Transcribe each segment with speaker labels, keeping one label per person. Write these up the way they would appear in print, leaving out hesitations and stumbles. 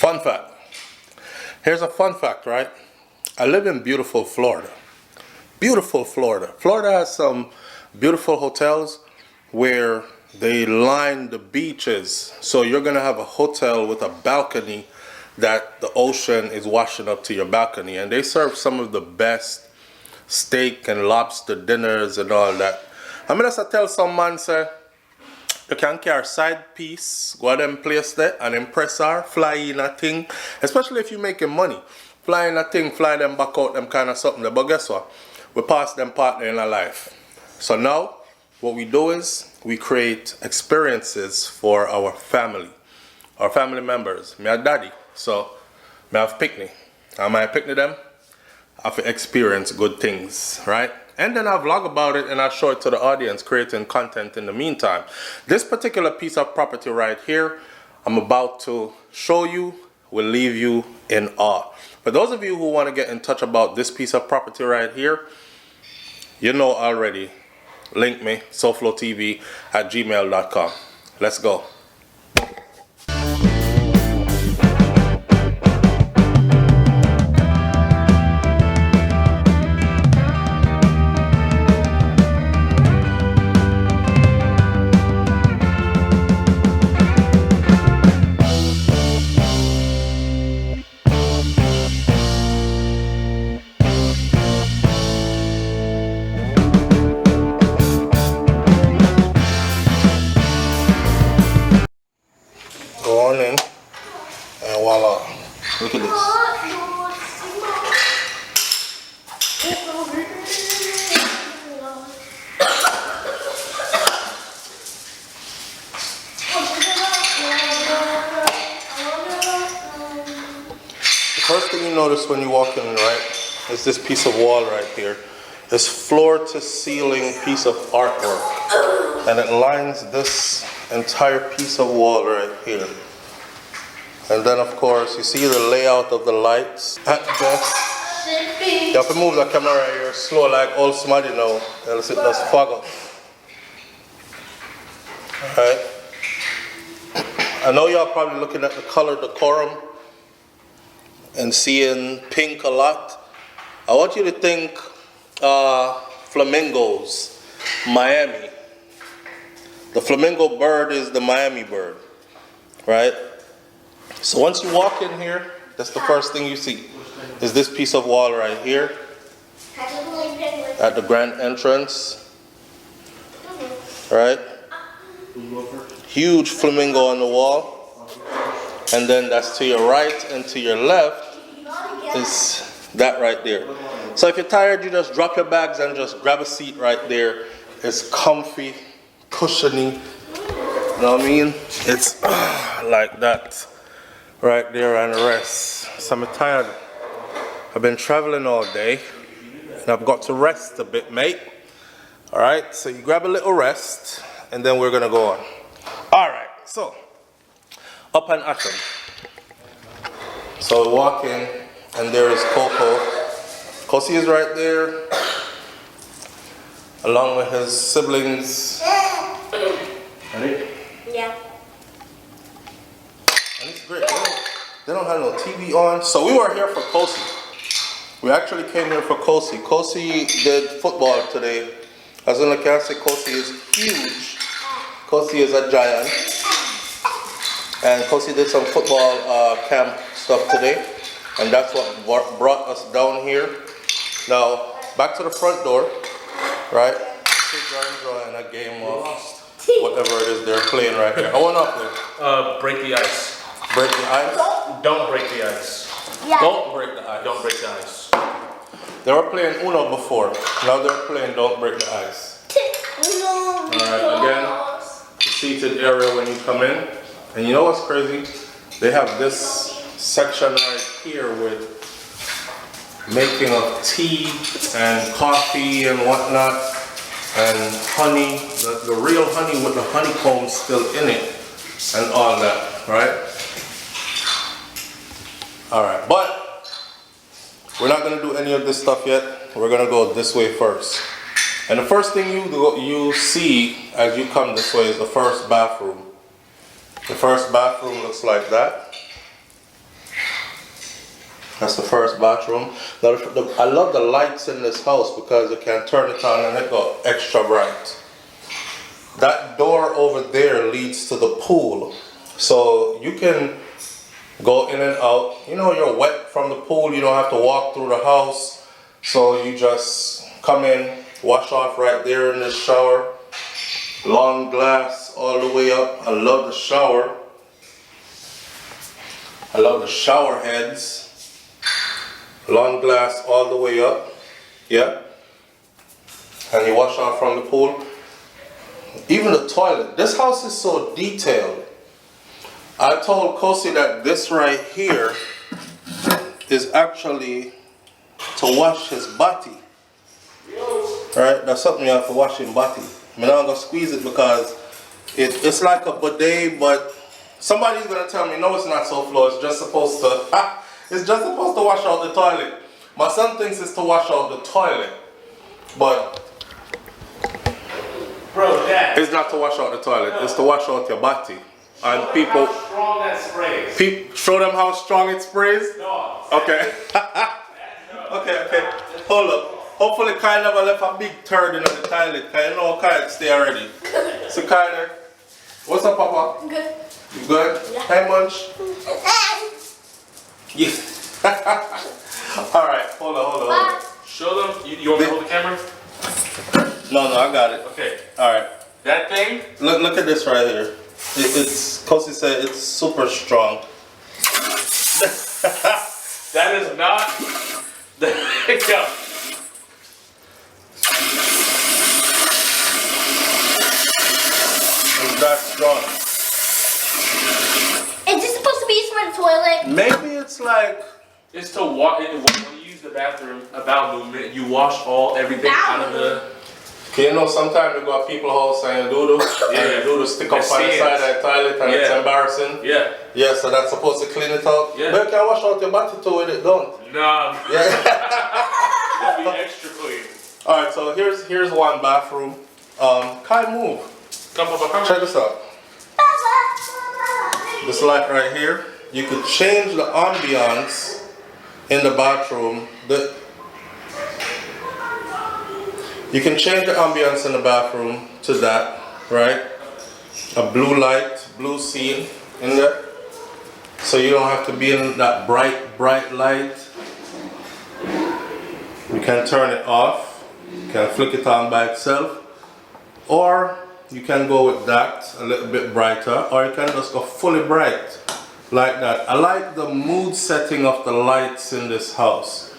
Speaker 1: Fun fact. Here's a fun fact, right? I live in beautiful Florida. Beautiful Florida. Florida has some beautiful hotels where they line the beaches. So you're going to have a hotel with a balcony that the ocean is washing up to your balcony. And they serve some of the best steak and lobster dinners and all that. I mean, as I tell some man, say, you can carry side piece, go to them place there and impress her, fly in a thing. Especially if you're making money. Fly in a thing, fly them back out, them kind of something there. But guess what? We pass them partner in our life. So now, what we do is, we create experiences for our family members. Me a daddy, so me have picnic. And my picnic them, I have to experience good things, right? And then I vlog about it and I show it to the audience, creating content in the meantime. This particular piece of property right here, I'm about to show you, will leave you in awe. For those of you who want to get in touch about this piece of property right here, you know already, link me, SouFLoTV at gmail.com. Let's go. Go on in, and voila, look at this. The first thing you notice when you walk in, right, is this piece of wall right here. This floor to ceiling piece of artwork, and it lines this entire piece of wall right here. And then of course you see the layout of the lights at best. You have to move the camera here slow like old smudgy now, else it does fog up. Alright. I know y'all probably looking at the color decorum and seeing pink a lot. I want you to think flamingos, Miami. The flamingo bird is the Miami bird, right? So once you walk in here, that's the first thing you see, is this piece of wall right here at the grand entrance, right? Huge flamingo on the wall, and then that's to your right and to your left is that right there. So if you're tired, you just drop your bags and just grab a seat right there. It's comfy, cushiony, you know what I mean? It's like that right there and rest. So I'm tired. I've been traveling all day and I've got to rest a bit, mate. All right, so you grab a little rest and then we're gonna go on. All right, so up and at 'em. So we walk in and there is Coco. Kosi is right there along with his siblings. Ready?
Speaker 2: Yeah.
Speaker 1: And it's great. They don't have no TV on. So we were here for Kosi. We actually came here for Kosi. Kosi did football today. As in the can say, Kosi is huge. Kosi is a giant. And Kosi did some football camp stuff today. And that's what brought us down here. Now, back to the front door, right? Kids are enjoying a game of whatever it is they're playing right here. I want to play.
Speaker 3: Break the ice.
Speaker 1: Break the ice?
Speaker 3: Don't break the ice.
Speaker 2: Yeah.
Speaker 1: Don't break the ice.
Speaker 3: Don't break the ice.
Speaker 1: They were playing Uno before. Now they're playing Don't Break the Ice. Alright, again, the seated area when you come in. And you know what's crazy? They have this section right here with making of tea and coffee and whatnot. And honey, the real honey with the honeycomb still in it. And all that, right? Alright, but we're not going to do any of this stuff yet. We're going to go this way first. And the first thing you see as you come this way is the first bathroom. The first bathroom looks like that. That's the first bathroom. Now, I love the lights in this house because you can turn it on and it go extra bright. That door over there leads to the pool. So you can go in and out. You know, you're wet from the pool. You don't have to walk through the house. So you just come in, wash off right there in the shower. Long glass all the way up. I love the shower. I love the shower heads. Long glass all the way up. Yeah. And you wash off from the pool. Even the toilet. This house is so detailed. I told Kosi that this right here is actually to wash his body. Right? That's something you have to wash in body. I'm not gonna squeeze it because it's like a bidet, but somebody's gonna tell me no, it's not SouFlo. It's just supposed to wash out the toilet. My son thinks it's to wash out the toilet, but
Speaker 3: Bro, Dad.
Speaker 1: it's not to wash out the toilet. It's to wash out your body. And people,
Speaker 3: How strong that sprays.
Speaker 1: show them how strong it sprays.
Speaker 3: No.
Speaker 1: Okay. Okay. Hold up. Hopefully Kyle never left a big turd in the toilet. Kyle know Kyle stay already. So Kyle, what's up, Papa?
Speaker 2: Good.
Speaker 1: You good?
Speaker 2: Yeah.
Speaker 1: Hey, Munch. Yes. Alright, hold on.
Speaker 3: Show them. You want me to hold the camera?
Speaker 1: No, I got it.
Speaker 3: Okay.
Speaker 1: Alright.
Speaker 3: That thing?
Speaker 1: Look at this right here. It's Kosi said it's super strong.
Speaker 3: That is not. There you go.
Speaker 1: It's that strong.
Speaker 2: Is this supposed to be used for the toilet?
Speaker 1: Maybe it's like
Speaker 3: It's to wash. When you use the bathroom, a bowel movement, you wash everything out of the.
Speaker 1: you know, sometimes you go to people's house and you do
Speaker 3: Yeah.
Speaker 1: stick up
Speaker 3: The
Speaker 1: on the
Speaker 3: stains.
Speaker 1: side of the toilet and it's
Speaker 3: Yeah.
Speaker 1: embarrassing.
Speaker 3: Yeah.
Speaker 1: Yeah, so that's supposed to clean it out.
Speaker 3: Yeah.
Speaker 1: But you can wash out your body too with it, don't?
Speaker 3: Nah.
Speaker 1: Yeah.
Speaker 3: It'll be extra clean.
Speaker 1: Alright, so here's one bathroom. Kai, move.
Speaker 3: Come, Papa, come.
Speaker 1: Check this out. This light right here, you could change the ambiance in the bathroom. You can change the ambience in the bathroom to that, right? A blue light, blue scene in there. So you don't have to be in that bright light. You can turn it off. You can flick it on by itself. Or you can go with that, a little bit brighter. Or you can just go fully bright, like that. I like the mood setting of the lights in this house.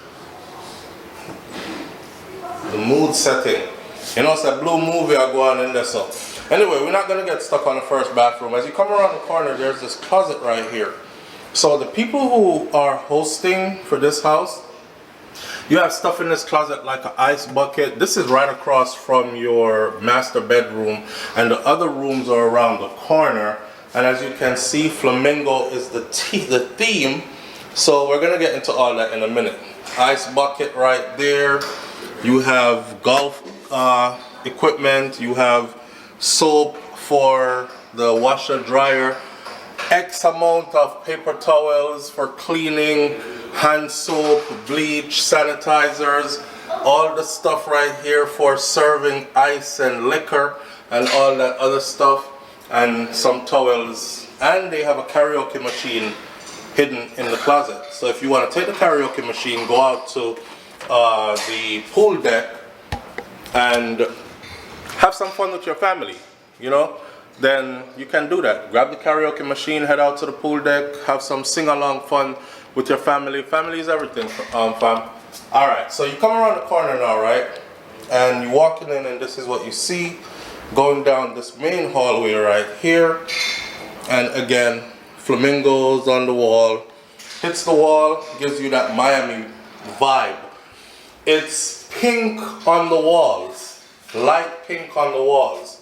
Speaker 1: The mood setting. You know, it's a blue movie I go on in there. So anyway, we're not gonna get stuck on the first bathroom. As you come around the corner, there's this closet right here. So the people who are hosting for this house, you have stuff in this closet like an ice bucket. This is right across from your master bedroom, and the other rooms are around the corner. And as you can see, flamingo is the theme. So we're gonna get into all that in a minute. Ice bucket right there. You have golf equipment. You have soap for the washer dryer. X amount of paper towels for cleaning, hand soap, bleach, sanitizers, all the stuff right here for serving ice and liquor and all that other stuff, and some towels. And they have a karaoke machine hidden in the closet. So if you want to take the karaoke machine, go out to the pool deck and have some fun with your family, you know, then you can do that. Grab the karaoke machine, head out to the pool deck, have some sing-along fun with your family. Family is everything, fam. All right, so you come around the corner now, right? And you're walking in and this is what you see. Going down this main hallway right here. And again, flamingos on the wall. Hits the wall, gives you that Miami vibe. It's pink on the walls, light pink on the walls.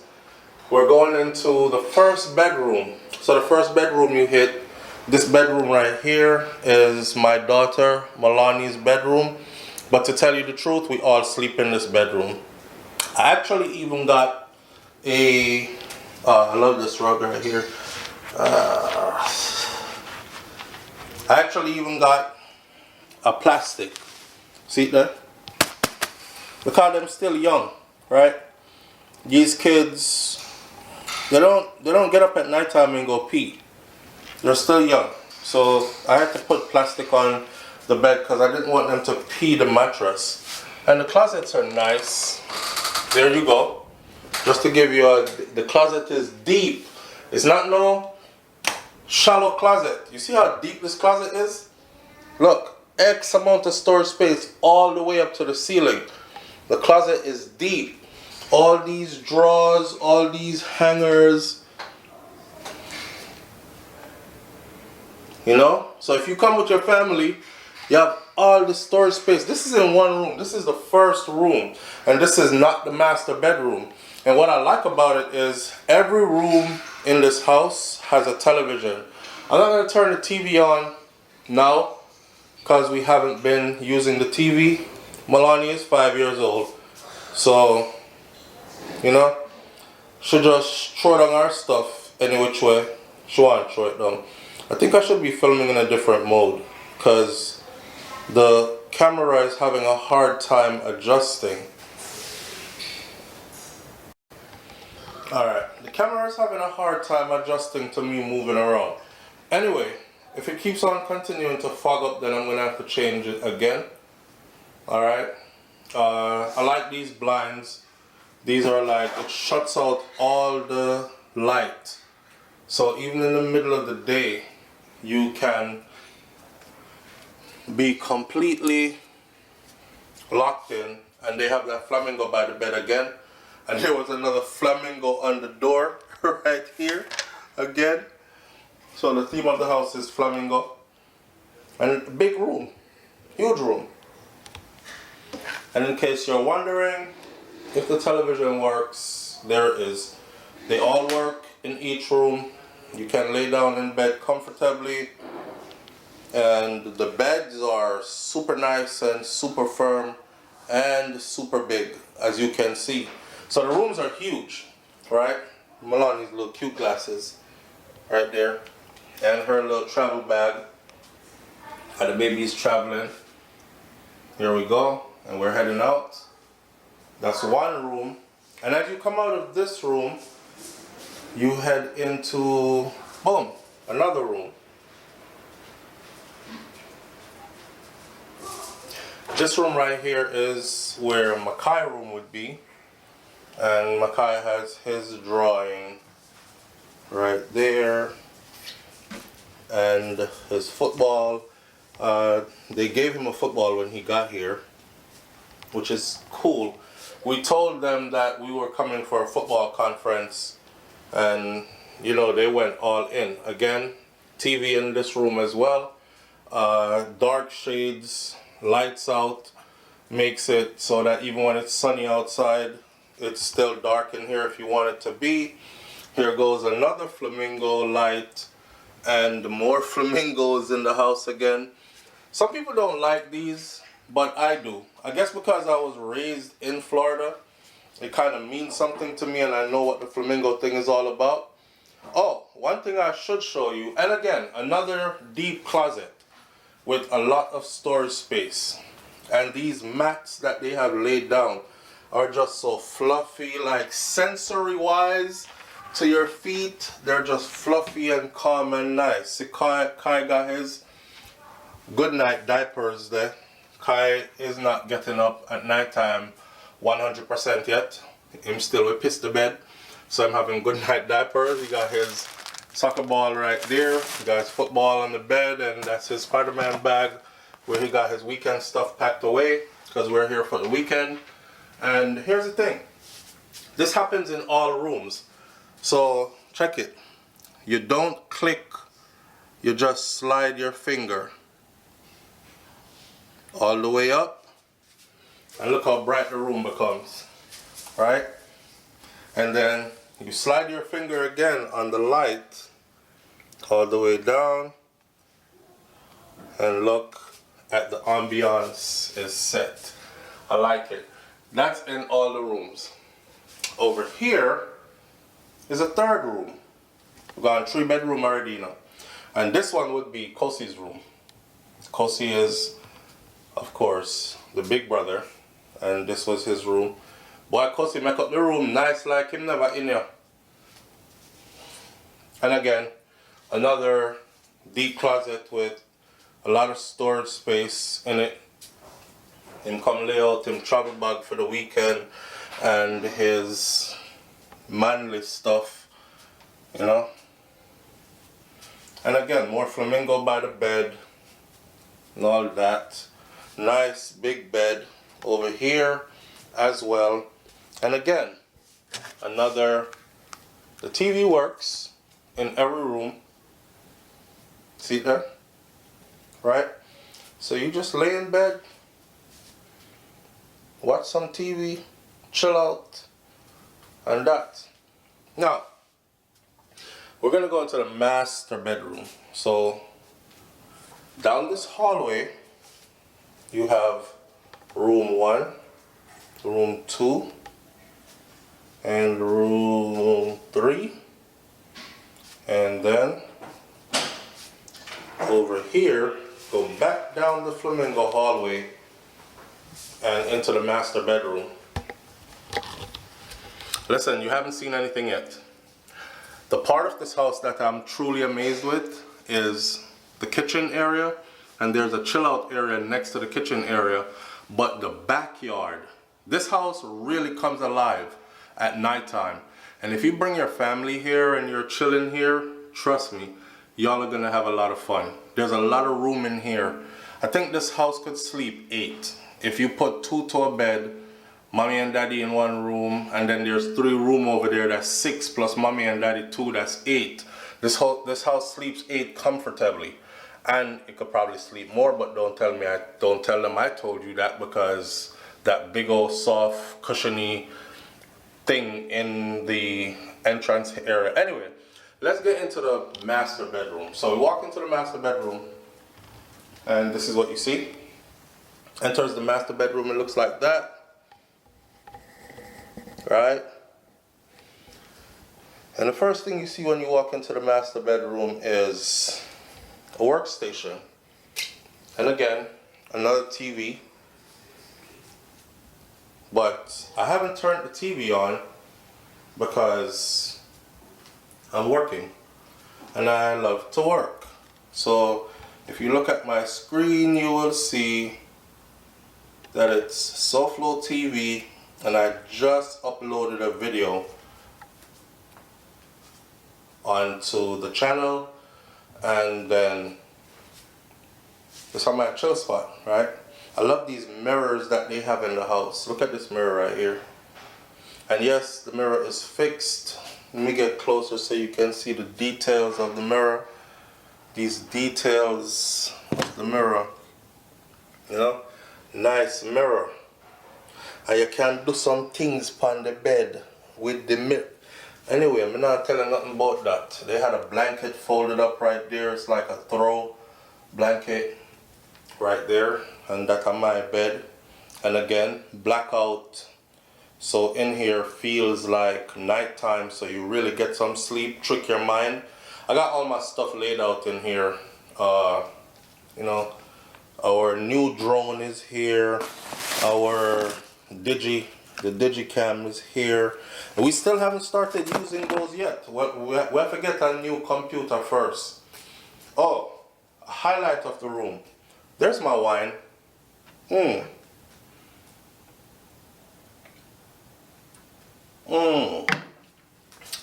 Speaker 1: We're going into the first bedroom. So the first bedroom you hit, this bedroom right here is my daughter Malani's bedroom. But to tell you the truth, we all sleep in this bedroom. I actually even got I love this rug right here. I actually even got a plastic. See that? Because them still young, right? These kids, they don't get up at nighttime and go pee. They're still young. So I had to put plastic on the bed because I didn't want them to pee the mattress. And the closets are nice. There you go. Just to give you the closet is deep. It's not no shallow closet. You see how deep this closet is? Look, X amount of storage space all the way up to the ceiling. The closet is deep. All these drawers, all these hangers. You know? So if you come with your family, you have all the storage space. This is in one room. This is the first room. And this is not the master bedroom. And what I like about it is every room in this house has a television. I'm not going to turn the TV on now because we haven't been using the TV. Melanie is 5 years old. So, you know, she just throw down our stuff any which way. She want to throw it down. I think I should be filming in a different mode because the camera is having a hard time adjusting. Alright, the camera is having a hard time adjusting to me moving around. Anyway, if it keeps on continuing to fog up, then I'm going to have to change it again. Alright, I like these blinds. These are like, it shuts out all the light. So even in the middle of the day, you can be completely locked in. And they have that flamingo by the bed again. And there was another flamingo on the door right here again. So the theme of the house is flamingo. And a big room, huge room. And in case you're wondering if the television works, there it is. They all work in each room. You can lay down in bed comfortably. And the beds are super nice and super firm and super big, as you can see. So the rooms are huge, right? Melanie's little cute glasses right there. And her little travel bag. And the baby's traveling. Here we go. And we're heading out. That's one room. And as you come out of this room, you head into, boom, another room. This room right here is where Mackay's room would be. And Mackay has his drawing right there. And his football. They gave him a football when he got here, which is cool. We told them that we were coming for a football conference, and you know, they went all in. Again, TV in this room as well. Dark shades, lights out, makes it so that even when it's sunny outside, it's still dark in here if you want it to be. Here goes another flamingo light, and more flamingos in the house again. Some people don't like these, but I do. I guess because I was raised in Florida, it kind of means something to me and I know what the flamingo thing is all about. Oh, one thing I should show you, and again, another deep closet with a lot of storage space. And these mats that they have laid down are just so fluffy, like sensory-wise to your feet. They're just fluffy and calm and nice. See, Kai got his good night diapers there. Kai is not getting up at nighttime 100% yet. Him still will piss the bed. So I'm having good night diapers. He got his soccer ball right there. He got his football on the bed, and that's his Spider-Man bag where he got his weekend stuff packed away because we're here for the weekend. And here's the thing. This happens in all rooms. So check it. You don't click. You just slide your finger all the way up. And look how bright the room becomes. Right? And then you slide your finger again on the light all the way down. And look at the ambiance is set. I like it. That's in all the rooms. Over here is a third room. We've got a 3-bedroom already now. And this one would be Kosi's room. Kosi is of course, the big brother, and this was his room. Boy, cause he make up the room nice like him never in here. And again, another deep closet with a lot of storage space in it. Him come lay out him travel bag for the weekend and his manly stuff, you know. And again, more flamingo by the bed and all that. Nice big bed over here as well. And again, the TV works in every room. See there? Right? So you just lay in bed, watch some TV, chill out, and that. Now, we're gonna go into the master bedroom. So, down this hallway, you have room 1, room 2, and room 3. And then, over here, go back down the flamingo hallway and into the master bedroom. Listen, you haven't seen anything yet. The part of this house that I'm truly amazed with is the kitchen area, and there's a chill out area next to the kitchen area, but the backyard. This house really comes alive at nighttime. And if you bring your family here and you're chilling here, trust me, y'all are gonna have a lot of fun. There's a lot of room in here. I think this house could sleep 8. If you put 2 to a bed, mommy and daddy in one room, and then there's 3 rooms over there, that's 6, plus mommy and daddy 2, that's 8. This house sleeps 8 comfortably. And it could probably sleep more, but don't tell them I told you that, because that big old soft cushiony thing in the entrance area. Anyway, let's get into the master bedroom. So we walk into the master bedroom, and this is what you see. Enters the master bedroom, it looks like that. Right? And the first thing you see when you walk into the master bedroom is a workstation. And again, another TV. But I haven't turned the TV on because I'm working and I love to work. So if you look at my screen, you will see that it's SouFLoTV, and I just uploaded a video onto the channel, and then it's on my chill spot, right? I love these mirrors that they have in the house. Look at this mirror right here. And yes, the mirror is fixed. Let me get closer so you can see the details of the mirror. These details of the mirror, you know, nice mirror. And you can do some things on the bed with the mirror. Anyway, I'm not telling nothing about that. They had a blanket folded up right there. It's like a throw blanket right there, and that's on my bed. And again, blackout, so in here feels like nighttime, so you really get some sleep, trick your mind. I got all my stuff laid out in here. You know, our new drone is here, our the Digicam is here, and we still haven't started using those yet. We have to get a new computer first. Oh, a highlight of the room. There's my wine.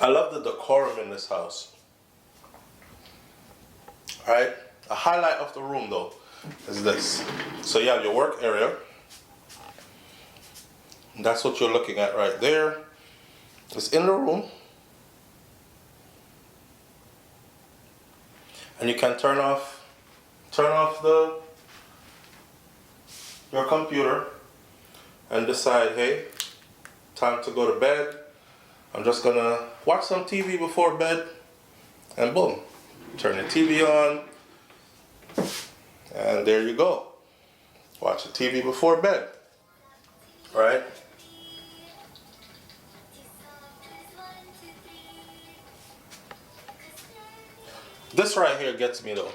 Speaker 1: I love the decorum in this house. Alright, a highlight of the room though is this. So you have your work area. That's what you're looking at right there. It's in the room. And you can turn off your computer and decide, hey, time to go to bed. I'm just gonna watch some TV before bed, and boom, turn the TV on, and there you go. Watch the TV before bed, right? This right here gets me though.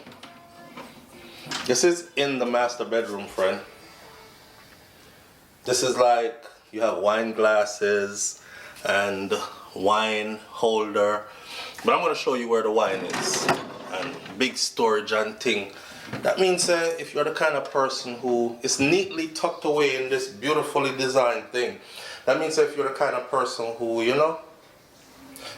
Speaker 1: This is in the master bedroom, friend. This is like you have wine glasses and wine holder, but I'm going to show you where the wine is and big storage and thing. That means if you're the kind of person who is neatly tucked away in this beautifully designed thing, that means if you're the kind of person who, you know,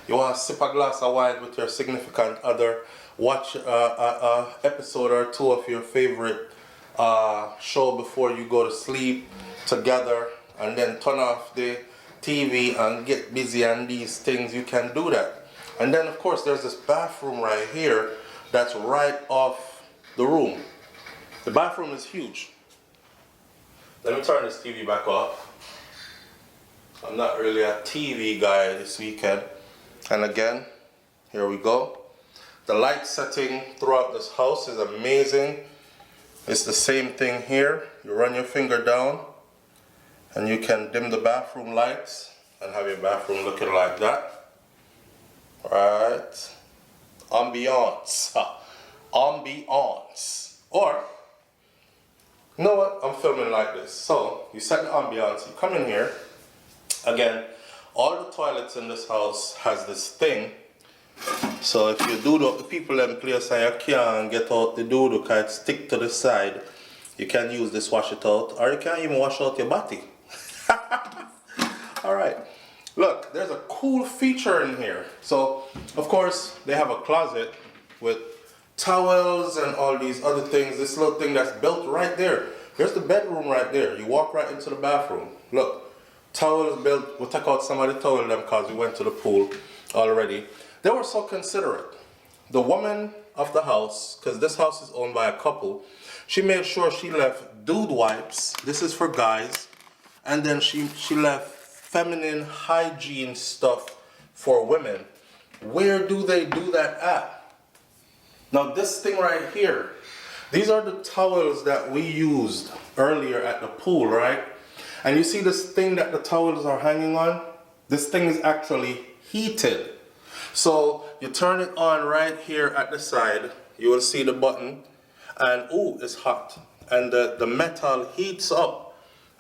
Speaker 1: you want to sip a glass of wine with your significant other, watch an episode or two of your favorite show before you go to sleep together, and then turn off the TV and get busy on these things, you can do that. And then of course there's this bathroom right here that's right off the room. The bathroom is huge. Let me turn this TV back off. I'm not really a TV guy this weekend. And again, here we go. The light setting throughout this house is amazing. It's the same thing here. You run your finger down and you can dim the bathroom lights and have your bathroom looking like that. Right? Ambiance. Ambiance. Or, you know what? I'm filming like this. So, you set the ambiance, you come in here. Again, all the toilets in this house has this thing. So if you do the people in place and you can't get out the doo-doo because it stick to the side, you can use this wash it out, or you can even wash out your body. Alright, look, there's a cool feature in here. So of course they have a closet with towels and all these other things. This little thing that's built right there. There's the bedroom right there. You walk right into the bathroom. Look, towels built. We'll take out some of the towels them because we went to the pool already. They were so considerate. The woman of the house, because this house is owned by a couple, she made sure she left dude wipes. This is for guys. And then she left feminine hygiene stuff for women. Where do they do that at? Now this thing right here, these are the towels that we used earlier at the pool, right? And you see this thing that the towels are hanging on? This thing is actually heated. So you turn it on right here at the side, you will see the button, and ooh, it's hot. And the metal heats up.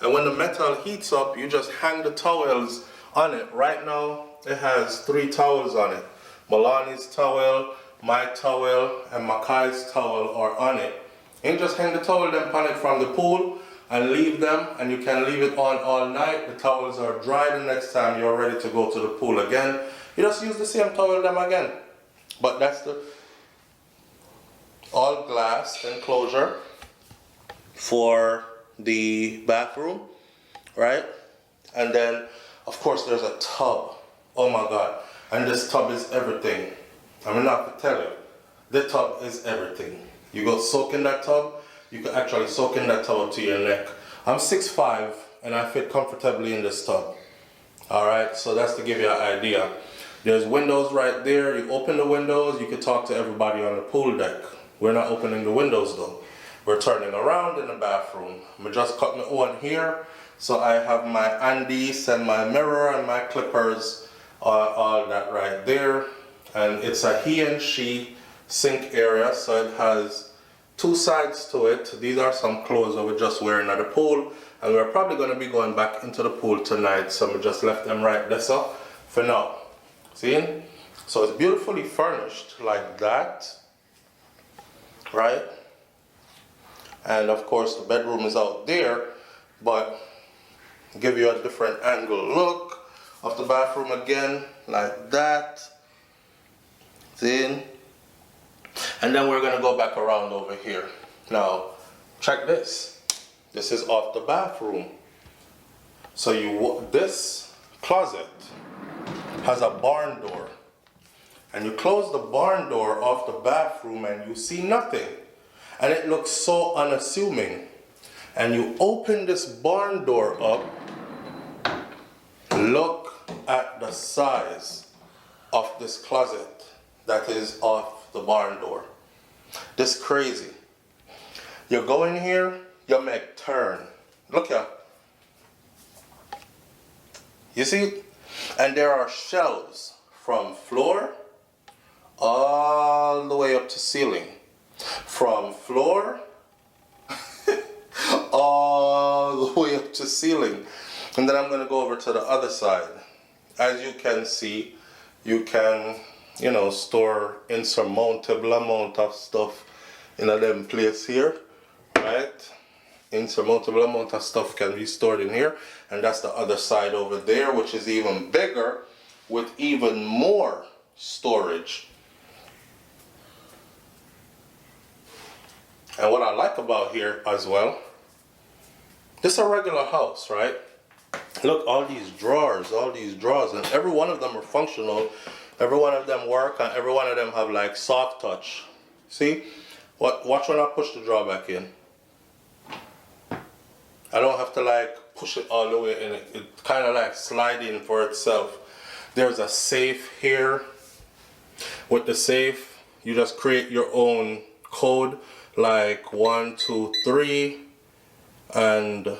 Speaker 1: And when the metal heats up, you just hang the towels on it. Right now, it has 3 towels on it. Milani's towel, my towel, and Makai's towel are on it. And you just hang the towel then on it from the pool and leave them, and you can leave it on all night. The towels are dry the next time you're ready to go to the pool again. You just use the same towel them again. But that's the all glass enclosure for the bathroom, right? And then of course there's a tub. Oh my God. And this tub is everything. I'm not to tell you. The tub is everything. You go soak in that tub, you can actually soak in that tub up to your neck. I'm 6'5" and I fit comfortably in this tub. Alright, so that's to give you an idea. There's windows right there. You open the windows, you can talk to everybody on the pool deck. We're not opening the windows though. We're turning around in the bathroom. I'm just cut my own here. So I have my Andes and my mirror and my clippers, all that right there. And it's a he and she sink area, so it has 2 sides to it. These are some clothes that we're just wearing at the pool, and we're probably going to be going back into the pool tonight, so we just left them right there so for now. See? So it's beautifully furnished like that, right? And of course the bedroom is out there, but give you a different angle look of the bathroom again, like that. See? And then we're gonna go back around over here. Now, check this. This is off the bathroom. So this closet has a barn door. And you close the barn door off the bathroom and you see nothing. And it looks so unassuming. And you open this barn door up. Look at the size of this closet that is off the barn door. This crazy. You go in here, you make turn. Look here. You see? And there are shelves from floor all the way up to ceiling. From floor all all the way up to ceiling. And then I'm going to go over to the other side. As you can see, you can, you know, store insurmountable amount of stuff in a them place here, right? Insurmountable amount of stuff can be stored in here. And that's the other side over there, which is even bigger with even more storage. And what I like about here as well, this is a regular house, right? Look, all these drawers, and every one of them are functional. Every one of them work, and every one of them have like soft touch. See? Watch when I push the drawer back in. I don't have to like push it all the way in. It kind of like slide in for itself. There's a safe here. With the safe, you just create your own code, like 1, 2, 3, and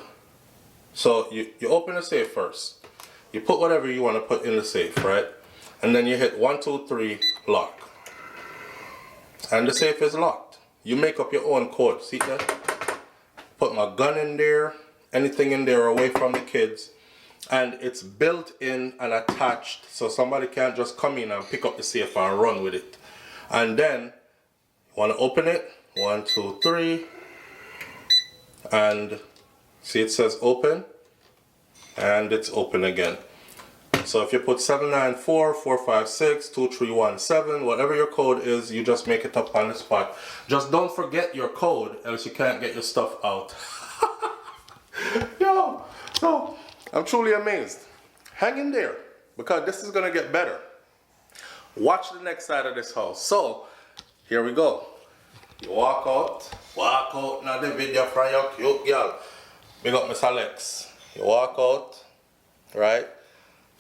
Speaker 1: so you open the safe first. You put whatever you want to put in the safe, right? And then you hit 1, 2, 3, lock. And the safe is locked. You make up your own code. See that? Put my gun in there, anything in there away from the kids. And it's built in and attached, so somebody can't just come in and pick up the safe and run with it. And then you want to open it. 1, 2, 3. And see, it says open. And it's open again. So if you put 794 456 2317, whatever your code is, you just make it up on the spot. Just don't forget your code, else you can't get your stuff out. Yo, so I'm truly amazed. Hang in there, because this is gonna get better. Watch the next side of this house. So here we go. You walk out now the video from your cute girl. Big up Miss Alex. You walk out, right?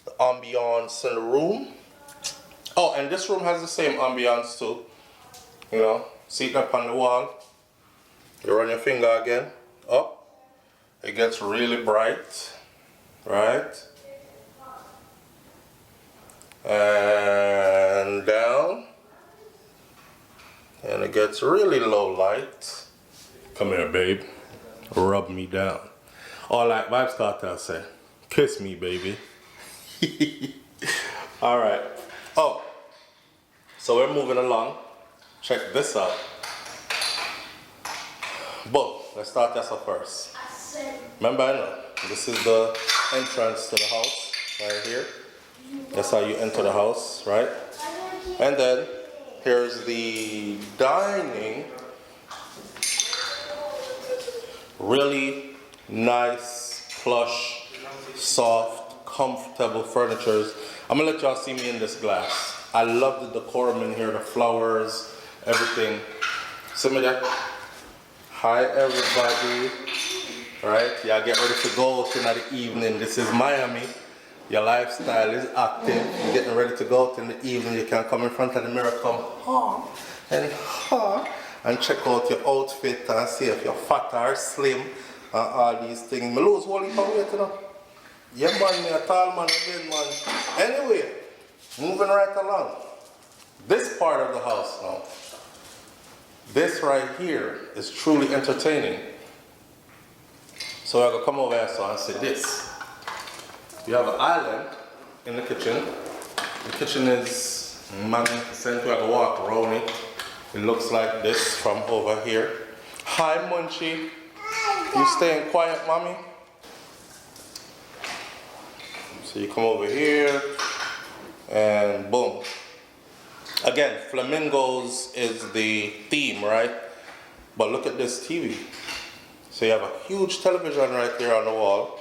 Speaker 1: The ambiance in the room. Oh, and this room has the same ambiance too. You know, seat up on the wall. You run your finger again, up. It gets really bright, right? And down. And it gets really low light. Come here, babe. Rub me down. Or like Vibes Cartel say, kiss me, baby. All right. Oh, so we're moving along. Check this out. Boom. Let's start this up first. Remember, I know this is the entrance to the house right here. That's how you enter the house, right? And then here's the dining. Really nice, plush, soft, comfortable furnitures. I'm gonna let y'all see me in this glass. I love the decorum in here, the flowers, everything. See me there? Hi everybody. Right? Y'all get ready to go out in the evening. This is Miami. Your lifestyle is active. You're getting ready to go out in the evening. You can come in front of the mirror, come and check out your outfit and see if you're fat or slim and all these things. I lose whole heap of weight, you know. Yeah, man, me a tall man again, man. Anyway, moving right along. This part of the house now. This right here is truly entertaining. So I'm gonna come over here so and see this. You have an island in the kitchen. The kitchen is magnificent. We're gonna walk around it. It looks like this from over here. Hi, Munchie. You staying quiet, mommy? So you come over here, and boom. Again, flamingos is the theme, right? But look at this TV. So you have a huge television right there on the wall.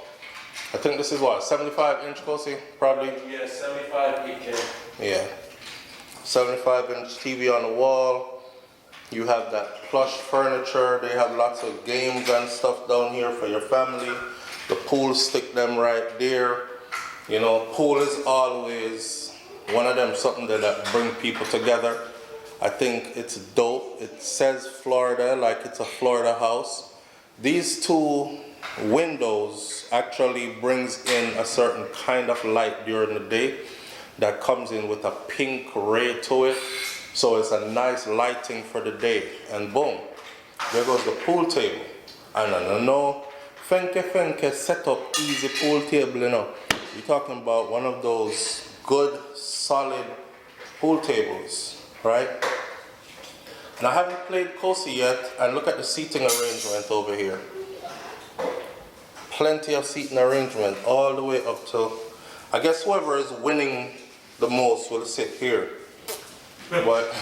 Speaker 1: I think this is what, 75-inch, Kosi? Probably?
Speaker 3: Yeah, 75 8K.
Speaker 1: Yeah. 75-inch TV on the wall. You have that plush furniture. They have lots of games and stuff down here for your family. The pool, stick them right there. You know, pool is always one of them, something that bring people together. I think it's dope. It says Florida, like it's a Florida house. These two windows actually brings in a certain kind of light during the day that comes in with a pink ray to it. So it's a nice lighting for the day. And boom, there goes the pool table. And I know Fenke set up easy pool table, you know. You're talking about one of those good, solid pool tables, right? And I haven't played Cozy yet, and look at the seating arrangement over here. Plenty of seating arrangement all the way up to, I guess whoever is winning the most will sit here. But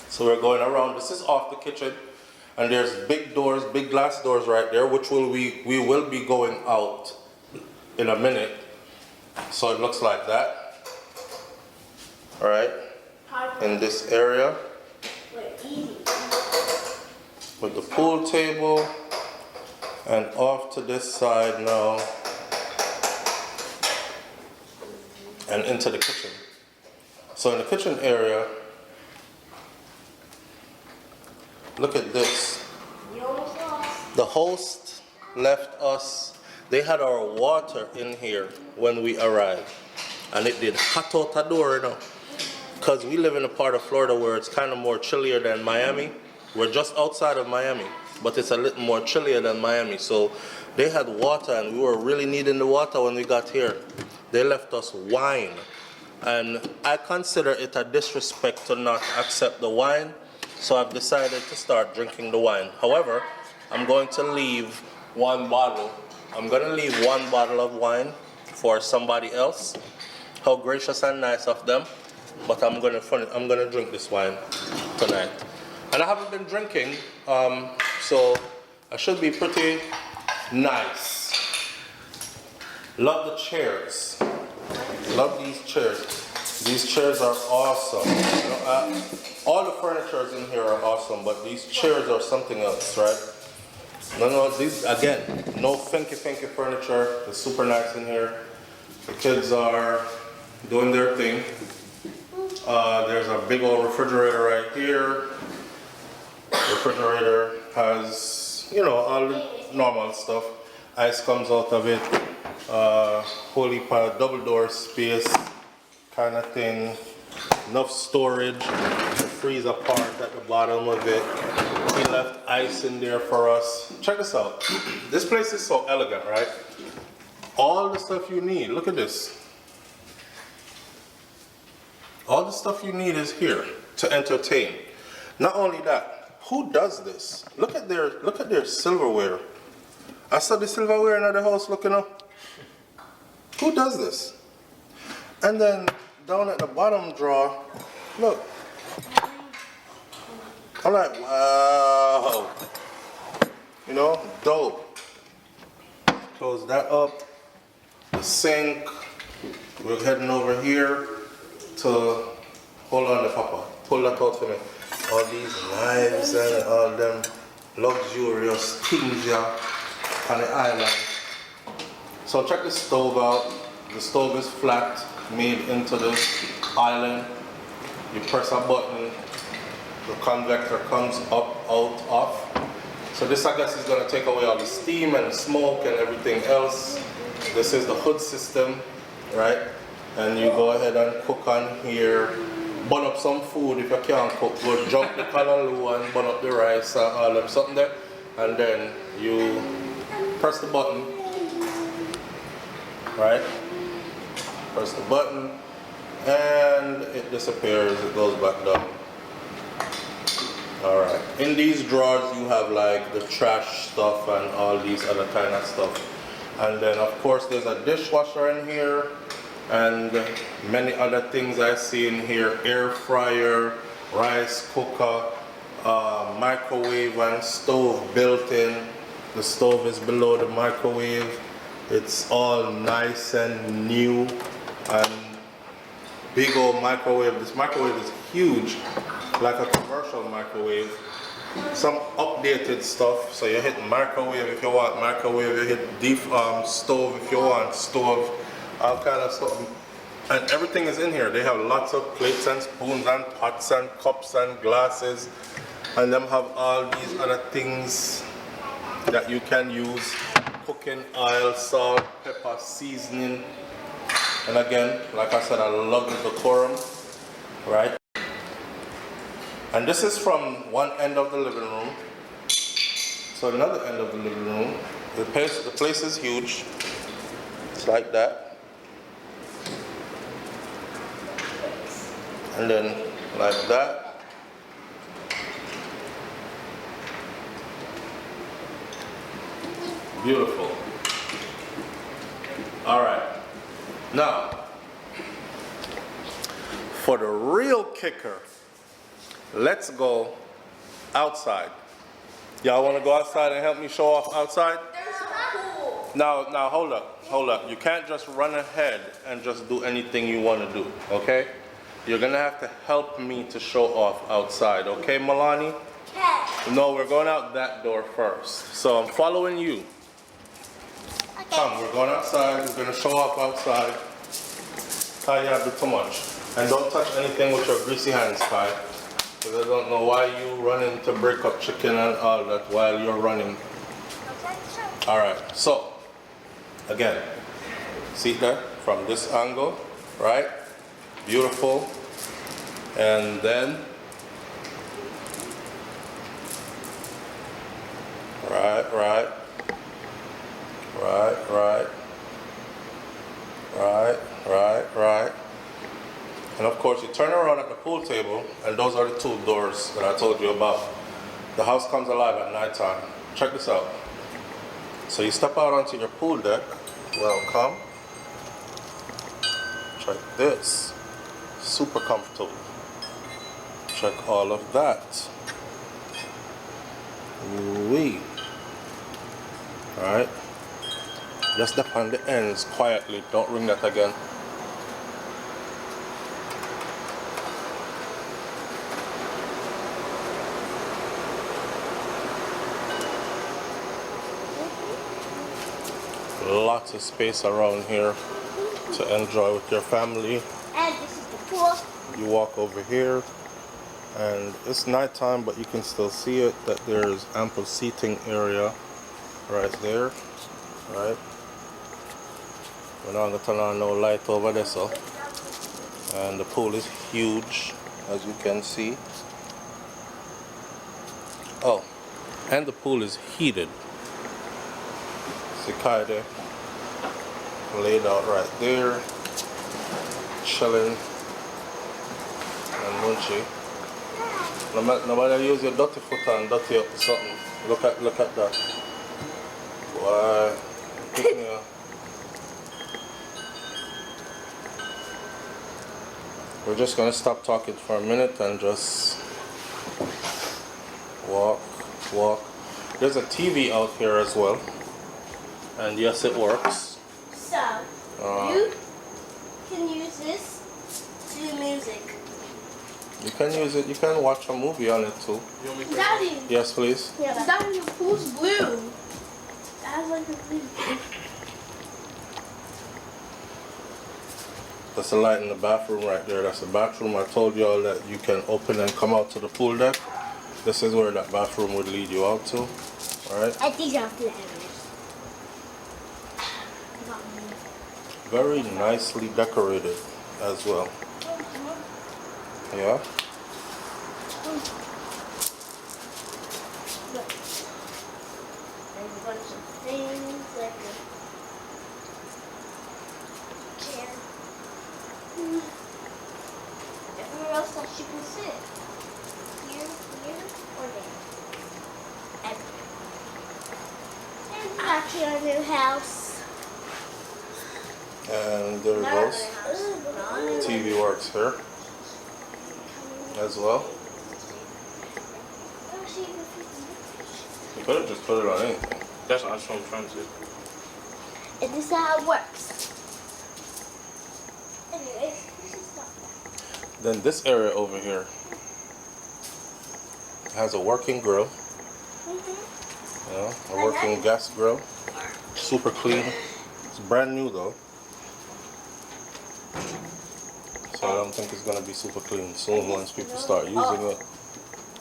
Speaker 1: so we're going around. This is off the kitchen, and there's big doors, big glass doors right there, which we will be going out in a minute. So it looks like that. All right, in this area with the pool table, and off to this side now and into the kitchen. So in the kitchen area, look at this. The host left us, they had our water in here when we arrived, and it did hot out the door, you know, because we live in a part of Florida where it's kind of more chillier than Miami. We're just outside of Miami, but it's a little more chillier than Miami. So they had water, and we were really needing the water when we got here. They left us wine, and I consider it a disrespect to not accept the wine, so I've decided to start drinking the wine. However, I'm going to leave one bottle. I'm going to leave one bottle of wine for somebody else. How gracious and nice of them. But I'm going to drink this wine tonight. And I haven't been drinking, so I should be pretty nice. Love the chairs. Love these chairs. These chairs are awesome. You know, all the furniture in here are awesome, but these chairs are something else, right? No, these, again, no funky furniture. It's super nice in here. The kids are doing their thing. There's a big old refrigerator right here. The refrigerator has, you know, all the normal stuff. Ice comes out of it. Whole heap of double door space kind of thing. Enough storage. The freezer part at the bottom of it. He left ice in there for us. Check this out. This place is so elegant, right? All the stuff you need. Look at this. All the stuff you need is here to entertain. Not only that, who does this? Look at their silverware. I saw the silverware in the house looking up. Who does this? And then down at the bottom drawer, look. I'm like, wow. You know, dope. Close that up. The sink. We're heading over here to, hold on to Papa. Pull that out for me. All these knives and all them luxurious things here on the island. So check the stove out. The stove is flat, made into the island. You press a button, the convector comes up, out, off. So this, I guess, is going to take away all the steam and the smoke and everything else. This is the hood system, right? And you go ahead and cook on here. Burn up some food if you can't cook. Go jump the callaloo and burn up the rice and all them something there. And then you press the button, right? Press the button and it disappears, it goes back down. Alright, in these drawers you have like the trash stuff and all these other kind of stuff. And then of course there's a dishwasher in here and many other things I see in here. Air fryer, rice cooker, microwave and stove built in. The stove is below the microwave. It's all nice and new and big old microwave. This microwave is huge, like a commercial microwave. Some updated stuff. So you hit microwave if you want microwave. You hit deep stove if you want stove. All kind of stuff. And everything is in here. They have lots of plates and spoons and pots and cups and glasses. And them have all these other things that you can use. Cooking oil, salt, pepper, seasoning. And again, like I said, I love the decorum, right? And this is from one end of the living room So another end of the living room. The place is huge. It's like that. And then like that. Beautiful. All right. Now, for the real kicker, let's go outside. Y'all want to go outside and help me show off outside? Now, hold up. You can't just run ahead and just do anything you want to do, okay? You're going to have to help me to show off outside, okay, Milani?
Speaker 2: Okay.
Speaker 1: No, we're going out that door first. So I'm following you.
Speaker 2: Okay.
Speaker 1: Come, we're going outside. We're going to show off outside. Kai, you have to too much. And don't touch anything with your greasy hands, Kai. Because I don't know why you running to break up chicken and all that while you're running.
Speaker 2: Okay, sure.
Speaker 1: All right, so again, see that from this angle, right? Beautiful. And then right. And of course, you turn around at the pool table, and those are the two doors that I told you about. The house comes alive at night time. Check this out. So you step out onto your pool deck. Welcome. Check this. Super comfortable. Check all of that. Ooh-wee. Alright. Just step on the ends quietly. Don't ring that again. Lots of space around here to enjoy with your family.
Speaker 2: And this is the pool.
Speaker 1: You walk over here, and it's nighttime, but you can still see it, that there's ample seating area right there, right? We're not gonna turn on no light over there, so. And the pool is huge, as you can see. Oh, and the pool is heated. See Kai there, laid out right there, chilling and munchy. Nobody use your dirty foot and dirty up something. Look at that. Why? Yeah. We're just gonna stop talking for a minute and just walk. There's a TV out here as well. And yes, it works.
Speaker 2: So, you can use this to do music.
Speaker 1: You can use it. You can watch a movie on it too.
Speaker 2: Daddy.
Speaker 1: Yes, please.
Speaker 2: Yeah, Daddy, your pool's blue. It has like a blue.
Speaker 1: That's the light in the bathroom right there. That's the bathroom. I told y'all that you can open and come out to the pool deck. This is where that bathroom would lead you out to. All right.
Speaker 2: I think I'm flowers.
Speaker 1: Very nicely decorated as well. Yeah.
Speaker 2: There's a bunch of things like a chair. Everywhere else that you can sit. Here, or there. And it's actually our new house.
Speaker 1: And there it goes. TV works here as well. You could have just put it on anything.
Speaker 3: That's what I'm trying to do.
Speaker 2: And this is how it works. Anyways, we should stop that.
Speaker 1: Then this area over here has a working grill. Yeah, a working gas grill. Super clean. It's brand new though. So I don't think it's going to be super clean soon once people start using it.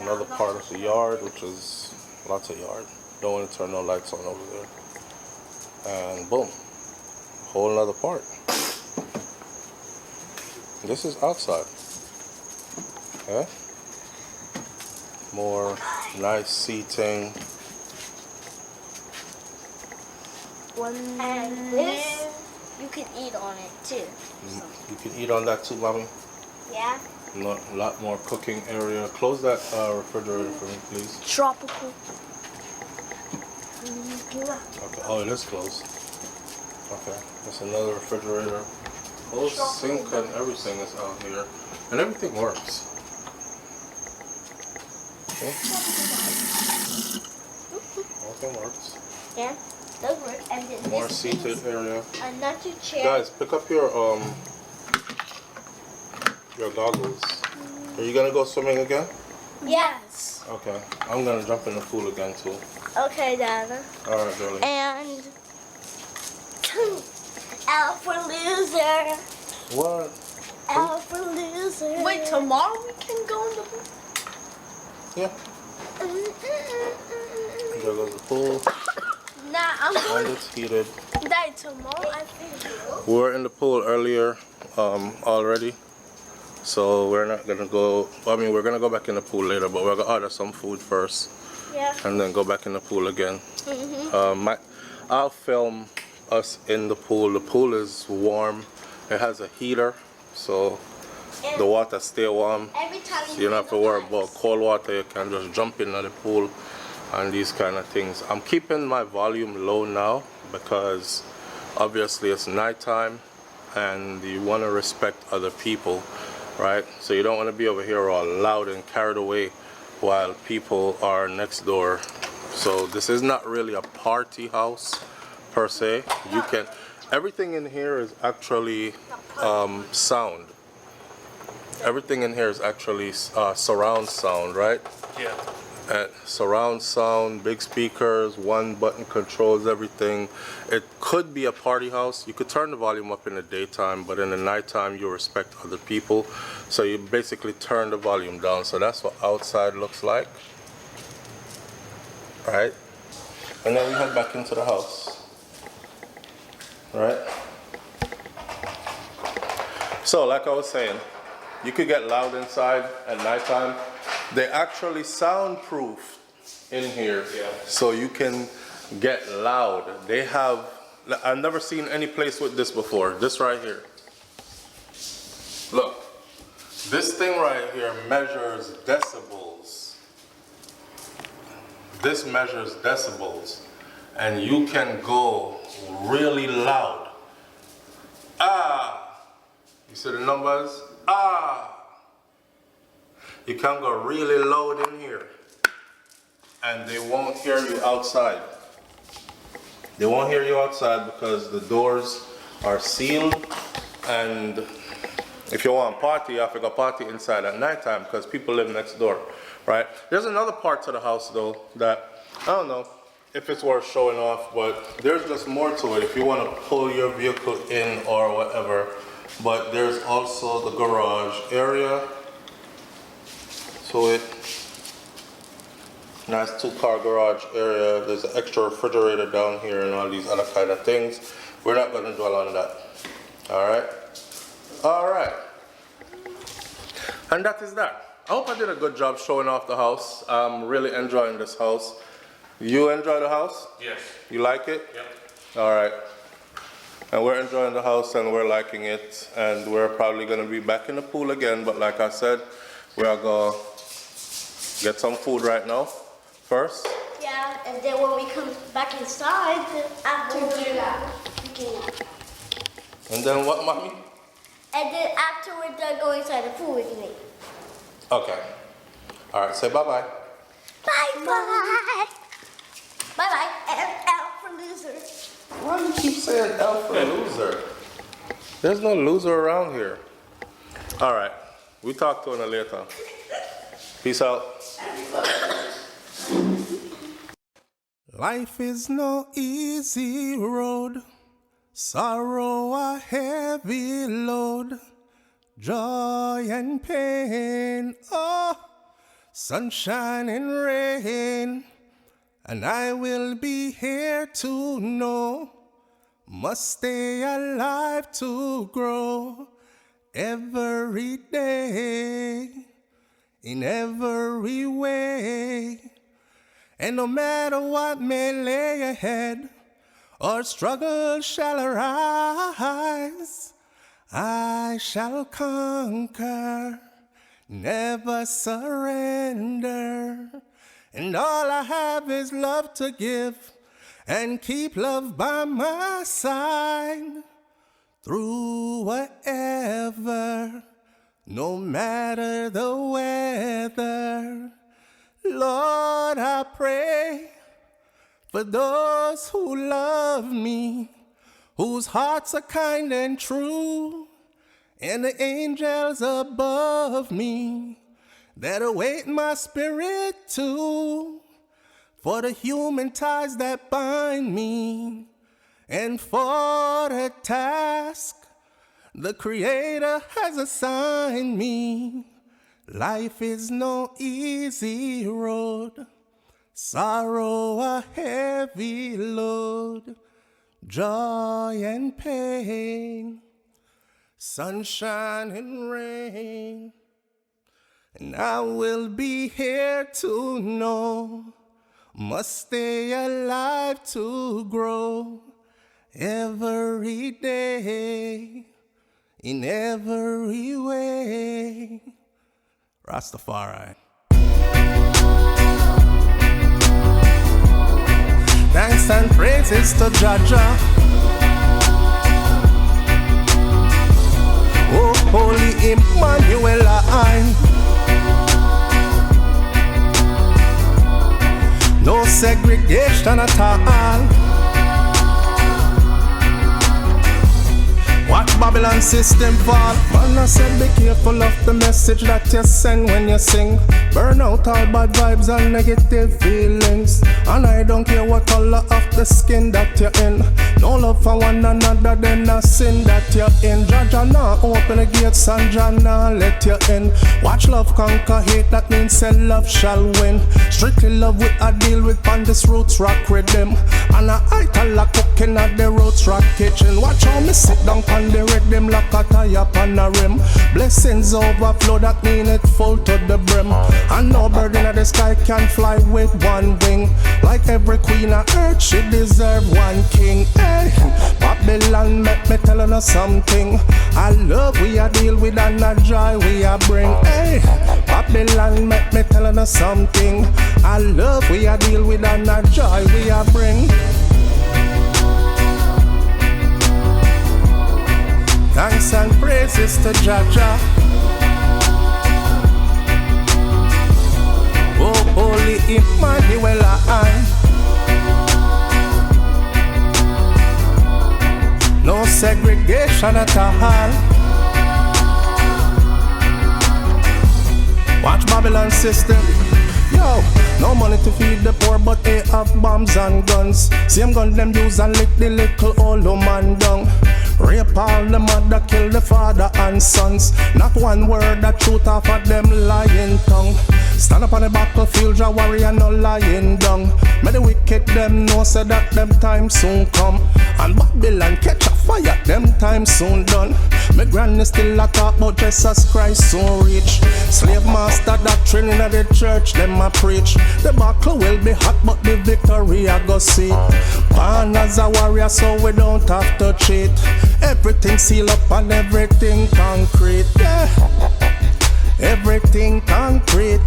Speaker 1: Another part of the yard, which is lots of yard. Don't want to turn no lights on over there. And boom, whole another part. This is outside. Okay? More nice seating.
Speaker 2: And this, you can eat on it too.
Speaker 1: You can eat on that too, mommy.
Speaker 2: Yeah.
Speaker 1: A lot more cooking area. Close that refrigerator for me, please.
Speaker 2: Tropical.
Speaker 1: Okay. Oh, it is closed. Okay. That's another refrigerator. Whole sink and everything is out here, and everything works. Okay. Everything works.
Speaker 2: Yeah, those work. And then
Speaker 1: More
Speaker 2: this
Speaker 1: seated area.
Speaker 2: another chair.
Speaker 1: Guys, pick up your goggles. Are you gonna go swimming again?
Speaker 2: Yes.
Speaker 1: Okay. I'm gonna jump in the pool again too.
Speaker 2: Okay, Dana.
Speaker 1: All right, girlie.
Speaker 2: And L for loser.
Speaker 1: What?
Speaker 2: L for loser.
Speaker 4: Wait, tomorrow we can go in the pool?
Speaker 1: Yeah. There goes the pool.
Speaker 4: Nah, I'm
Speaker 1: And
Speaker 4: going
Speaker 1: it's heated.
Speaker 4: Dad, tomorrow I think.
Speaker 1: We were in the pool earlier already. So we're not gonna go. I mean, we're gonna go back in the pool later, but we're gonna order some food first,
Speaker 2: Yeah.
Speaker 1: and then go back in the pool again. I'll film us in the pool. The pool is warm. It has a heater, so the water stay warm.
Speaker 2: Every time
Speaker 1: So you don't have to worry about cold water. You can just jump into the pool and these kind of things. I'm keeping my volume low now because obviously it's nighttime and you want to respect other people, right? So you don't want to be over here all loud and carried away while people are next door. So this is not really a party house per se. You can, everything in here is actually sound. Everything in here is actually surround sound, right?
Speaker 3: Yeah.
Speaker 1: Surround sound, big speakers, one button controls everything. It could be a party house. You could turn the volume up in the daytime, but in the nighttime you respect other people. So you basically turn the volume down. So that's what outside looks like. Right? And then we head back into the house. Right? So like I was saying, you could get loud inside at nighttime. They actually soundproof in here, so you can get loud. They have, I've never seen any place with this before. This right here. Look, this thing right here measures decibels. This measures decibels, and you can go really loud. Ah, you see the numbers? Ah. You can go really loud in here and they won't hear you outside. They won't hear you outside because the doors are sealed, and if you want to party, you have to go party inside at nighttime because people live next door, right? There's another part to the house though that, I don't know if it's worth showing off, but there's just more to it if you want to pull your vehicle in or whatever. But there's also the garage area. So it, nice 2-car garage area. There's an extra refrigerator down here and all these other kind of things. We're not going to dwell on that. All right? All right. And that is that. I hope I did a good job showing off the house. I'm really enjoying this house. You enjoy the house?
Speaker 3: Yes.
Speaker 1: You like it?
Speaker 3: Yep.
Speaker 1: All right. And we're enjoying the house and we're liking it. And we're probably going to be back in the pool again. But like I said, we are going to get some food right now first.
Speaker 2: Yeah, and then when we come back inside, after do that, we can.
Speaker 1: And then what, mommy?
Speaker 2: And then after we're done going inside the pool, we can eat.
Speaker 1: Okay. All right, say bye-bye.
Speaker 2: Bye-bye. Bye-bye. And out for loser.
Speaker 1: Why do you keep saying L for loser? There's no loser around here. All right. We talk to you later. Peace out. Life is no easy road, sorrow a heavy load, joy and pain, oh, sunshine and rain, and I will be here to know, must stay alive to grow every day, in every way. And no matter what may lay ahead, or struggle shall arise, I shall conquer, never surrender. And all I have is love to give, and keep love by my side through whatever, no matter the weather. Lord, I pray for those who love me, whose hearts are kind and true, and the angels above me that await my spirit too, for the human ties that bind me, and for the task the Creator has assigned me. Life is no easy road, sorrow a heavy load, joy and pain, sunshine and rain. And I will be here to know, must stay alive to grow every day, in every way. Rastafari. Thanks and praises to Jaja. Oh, Holy Emmanuel, no segregation at all. Watch Babylon system fall. Man, I said be careful of the message that you send when you sing. Burn out all bad vibes and negative feelings. And I don't care what color of the skin that you're in. No love for one another, then a sin that you're in. Jaja now open the gates and Jah now let you in. Watch love conquer hate, that means say love shall win. Strictly love with a deal with on this roots rock rhythm. And I tell a cooking at the roots rock kitchen. Watch how me sit down on the rhythm like a tire on a rim. Blessings overflow, that mean it full to the brim. And no bird in the sky can fly with one wing. Like every queen on earth, she deserve one king. Hey, Babylon make me tell her something. I love we a deal with and a joy we a bring. Hey, Babylon make me tell her something. I love we a deal with and a joy we a bring. Thanks and praises to Jaja. Oh, Holy Emmanuel, no segregation at all. Watch Babylon system. Yo, no money to feed the poor, but they have bombs and guns. Same gun them use and lick the little old man down. Rape all the mother, kill the father and sons. Not one word that truth off of them lying tongue. Stand up on the battlefield, your warrior no lying down. May the wicked them know say that them time soon come. And Babylon catch a fire, them time soon done. My granny still a talk about Jesus Christ soon reach. Slave master doctrine in the church, them a preach. The battle will be hot, but the victory I go see. Born as a warrior, so we don't have to cheat. Everything seal up and everything concrete. Yeah. Everything concrete.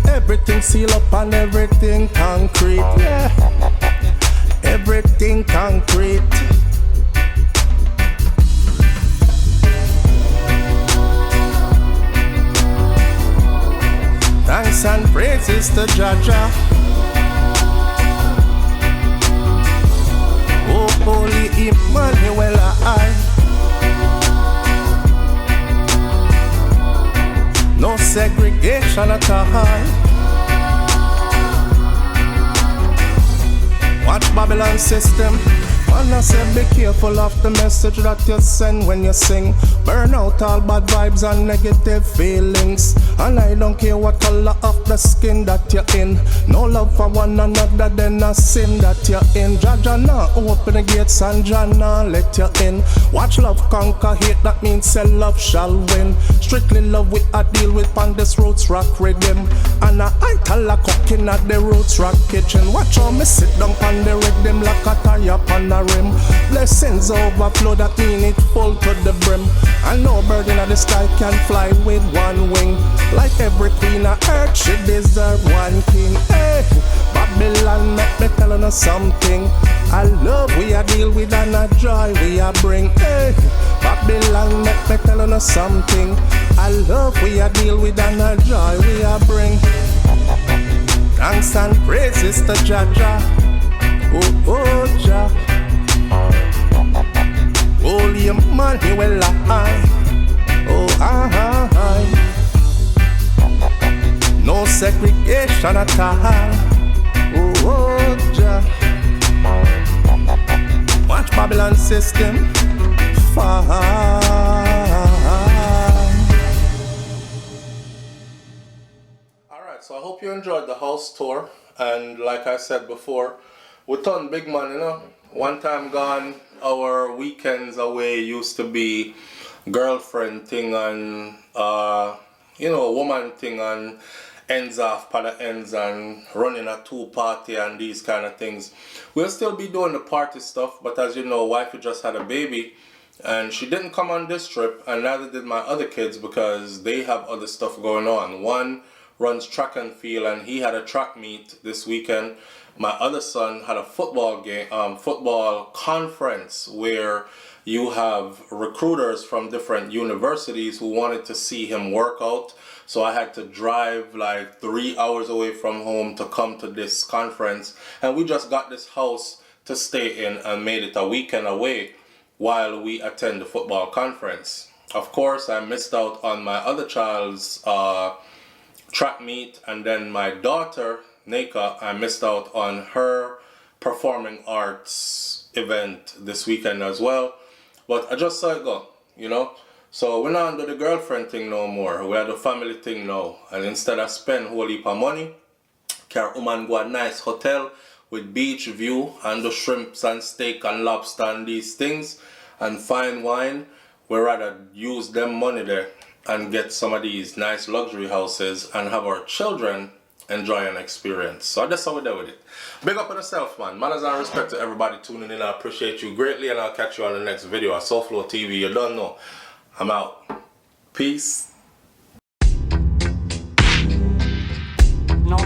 Speaker 1: Everything seal up and everything concrete. Yeah. Everything concrete. Thanks and praises to Jaja. Oh, Holy Emmanuel, no segregation at all. Watch Babylon system. Man, I said be careful of the message that you send when you sing. Burn out all bad vibes and negative feelings. And I don't care what color of the skin that you're in. No love for one another, then a sin that you're in. Jaja now open the gates and Jah now let you in. Watch love conquer hate, that means say love shall win. Strictly love with a deal with on this roots rock rhythm. And I tell a cooking at the roots rock kitchen. Watch how me sit down on the rhythm like a tire
Speaker 5: joy upon the rim. Blessings overflow, that mean it full to the brim. And no bird in the sky can fly with one wing. Like every queen of earth, she deserve one king. Hey, Babylon, make me tell you something. I love we a deal with and a joy we a bring. Hey, Babylon, make me tell you something. I love we a deal with and a joy we a bring. Thanks and praises to Jah Jah. Oh, oh, Jah. Holy Emmanuel, oh, no segregation at all. Oh, oh, Jah. Watch Babylon system fall.
Speaker 1: Alright, so I hope you enjoyed the house tour. And like I said before, we turn big man, you know. One time gone, our weekends away used to be girlfriend thing and woman thing and ends off pada ends and running a 2 party and these kind of things. We'll still be doing the party stuff, but as you know, wifey just had a baby and she didn't come on this trip, and neither did my other kids because they have other stuff going on. One runs track and field and he had a track meet this weekend. My other son had a football conference where you have recruiters from different universities who wanted to see him work out. So I had to drive like 3 hours away from home to come to this conference. And we just got this house to stay in and made it a weekend away while we attend the football conference. Of course, I missed out on my other child's track meet, and then my daughter Nika, I missed out on her performing arts event this weekend as well. But I just saw it go, you know. So we're not under the girlfriend thing no more. We're at the family thing now. And instead I spend a whole heap of money, carry woman go a nice hotel with beach view and the shrimps and steak and lobster and these things and fine wine, we'd rather use them money there and get some of these nice luxury houses and have our children enjoy an experience. So that's how we do with it. Big up on yourself, man. Manners and respect to everybody tuning in. I appreciate you greatly, and I'll catch you on the next video at SouFLoTV. You don't know. I'm out. Peace.
Speaker 6: No